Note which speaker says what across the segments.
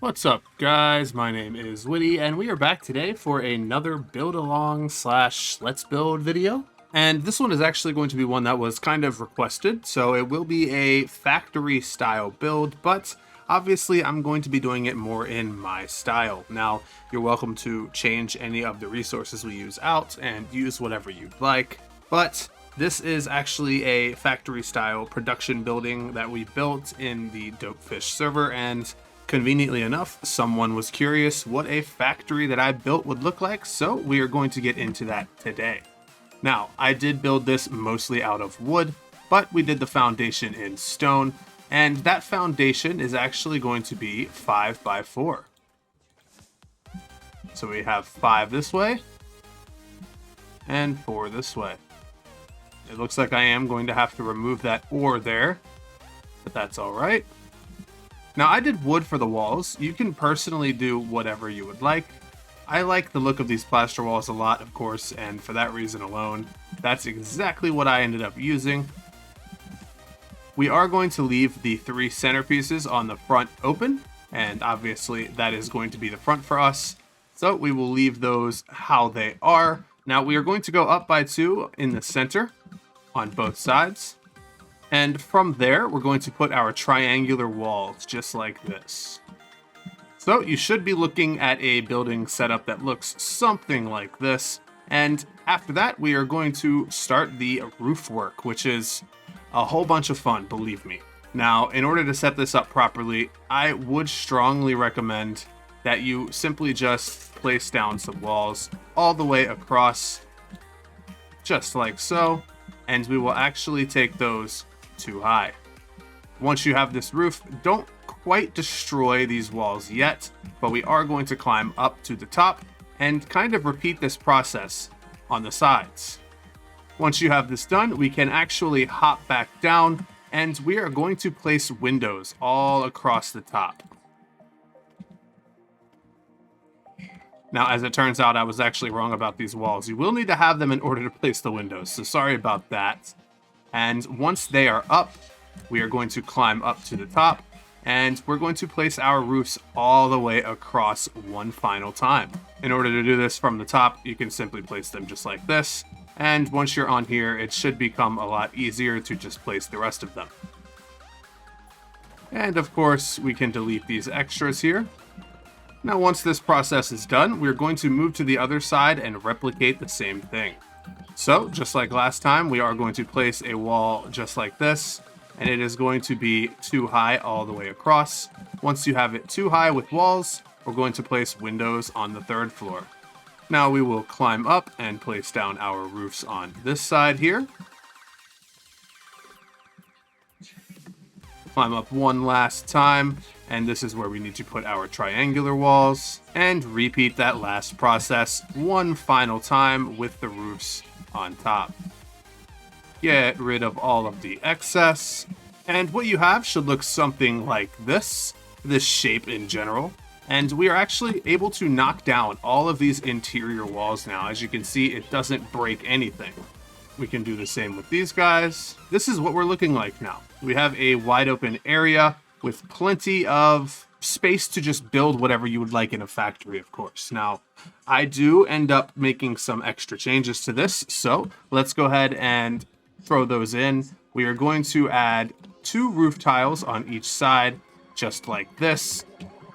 Speaker 1: What's up, guys? My name is Witty, and we are back today for another build along slash let's build video. And this one is actually going to be one that was kind of requested, so it will be a factory style build, but obviously I'm going to be doing it more in my style. Now, you're welcome to change any of the resources we use out and use whatever you'd like, but this is actually a factory style production building that we built in the Dopefish server, and conveniently enough, someone was curious what a factory that I built would look like, so we are going to get into that today. Now, I did build this mostly out of wood, but we did the foundation in stone, and that foundation is actually going to be 5 by 4. So we have 5 this way, and 4 this way. It looks like I am going to have to remove that ore there, but that's alright. Now, I did wood for the walls. You can personally do whatever you would like. I like the look of these plaster walls a lot, of course, and for that reason alone, that's exactly what I ended up using. We are going to leave the 3 centerpieces on the front open, and obviously that is going to be the front for us. So we will leave those how they are. Now, we are going to go up by 2 in the center on both sides. And from there, we're going to put our triangular walls just like this. So you should be looking at a building setup that looks something like this. And after that, we are going to start the roof work, which is a whole bunch of fun, believe me. Now, in order to set this up properly, I would strongly recommend that you simply just place down some walls all the way across, just like so. And we will actually take those too high. Once you have this roof, don't quite destroy these walls yet, but we are going to climb up to the top and kind of repeat this process on the sides. Once you have this done, we can actually hop back down, and we are going to place windows all across the top. Now, as it turns out, I was actually wrong about these walls. You will need to have them in order to place the windows, so sorry about that. And once they are up, we are going to climb up to the top, and we're going to place our roofs all the way across one final time. In order to do this from the top, you can simply place them just like this, and once you're on here, it should become a lot easier to just place the rest of them. And of course, we can delete these extras here. Now, once this process is done, we're going to move to the other side and replicate the same thing. So, just like last time, we are going to place a wall just like this, and it is going to be too high all the way across. Once you have it too high with walls, we're going to place windows on the 3rd floor. Now we will climb up and place down our roofs on this side here. Climb up one last time, and this is where we need to put our triangular walls, and repeat that last process one final time with the roofs on top. Get rid of all of the excess, and what you have should look something like this shape in general. And we are actually able to knock down all of these interior walls now. As you can see, it doesn't break anything. We can do the same with these guys. This is what we're looking like now. We have a wide open area with plenty of space to just build whatever you would like in a factory, of course. Now, I do end up making some extra changes to this, so let's go ahead and throw those in. We are going to add 2 roof tiles on each side, just like this.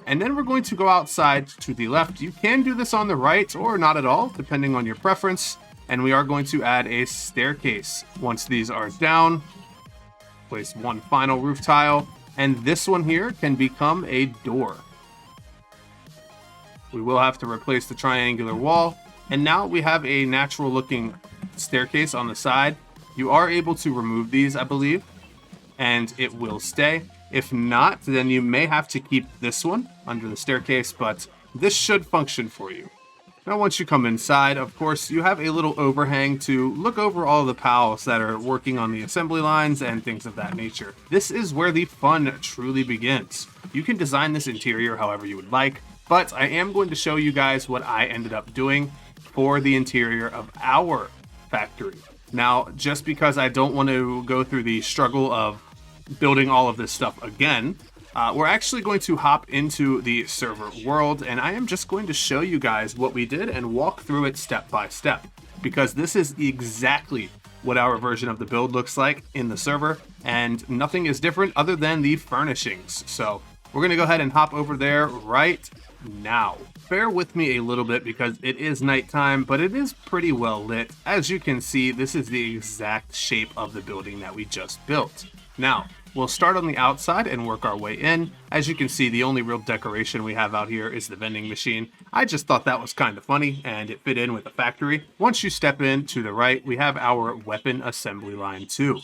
Speaker 1: And then we're going to go outside to the left. You can do this on the right or not at all, depending on your preference. And we are going to add a staircase. Once these are down, place one final roof tile, and this one here can become a door. We will have to replace the triangular wall, and now we have a natural looking staircase on the side. You are able to remove these, I believe, and it will stay. If not, then you may have to keep this one under the staircase, but this should function for you. Now, once you come inside, of course, you have a little overhang to look over all the pals that are working on the assembly lines and things of that nature. This is where the fun truly begins. You can design this interior however you would like, but I am going to show you guys what I ended up doing for the interior of our factory. Now, just because I don't want to go through the struggle of building all of this stuff again, We're actually going to hop into the server world, and I am just going to show you guys what we did and walk through it step by step, because this is exactly what our version of the build looks like in the server, and nothing is different other than the furnishings. So we're going to go ahead and hop over there right now. Bear with me a little bit because it is nighttime, but it is pretty well lit. As you can see, this is the exact shape of the building that we just built. Now, we'll start on the outside and work our way in. As you can see, the only real decoration we have out here is the vending machine. I just thought that was kind of funny, and it fit in with the factory. Once you step in to the right, we have our weapon assembly line too.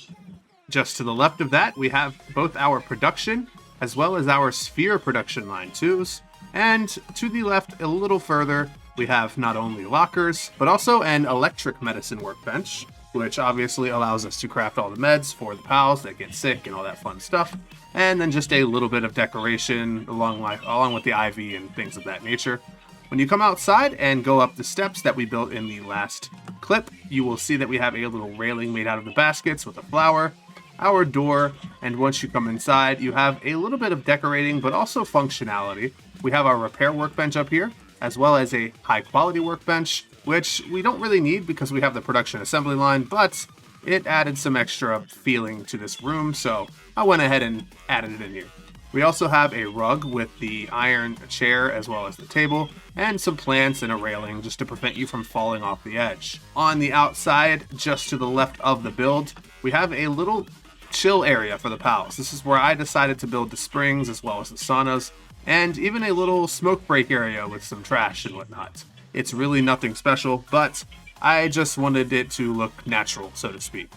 Speaker 1: Just to the left of that, we have both our production as well as our sphere production line twos. And to the left a little further, we have not only lockers, but also an electric medicine workbench, which obviously allows us to craft all the meds for the pals that get sick and all that fun stuff. And then just a little bit of decoration along with the ivy and things of that nature. When you come outside and go up the steps that we built in the last clip, you will see that we have a little railing made out of the baskets with a flower, our door, and once you come inside, you have a little bit of decorating, but also functionality. We have our repair workbench up here, as well as a high quality workbench, which we don't really need because we have the production assembly line, but it added some extra feeling to this room, so I went ahead and added it in here. We also have a rug with the iron chair as well as the table, and some plants and a railing just to prevent you from falling off the edge. On the outside, just to the left of the build, we have a little chill area for the pals. This is where I decided to build the springs as well as the saunas, and even a little smoke break area with some trash and whatnot. It's really nothing special, but I just wanted it to look natural, so to speak.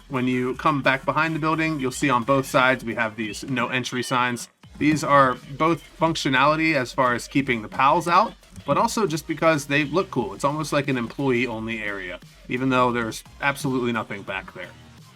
Speaker 1: When you come back behind the building, you'll see on both sides we have these no entry signs. These are both functionality as far as keeping the pals out, but also just because they look cool. It's almost like an employee-only area, even though there's absolutely nothing back there.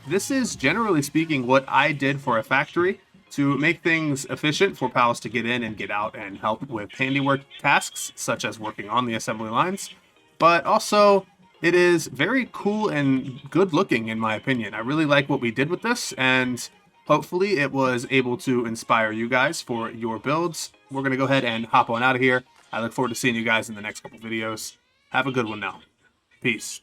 Speaker 1: This is, generally speaking, what I did for a factory to make things efficient for pals to get in and get out and help with handiwork tasks, such as working on the assembly lines. But also, it is very cool and good looking, in my opinion. I really like what we did with this, and hopefully it was able to inspire you guys for your builds. We're going to go ahead and hop on out of here. I look forward to seeing you guys in the next couple videos. Have a good one now. Peace.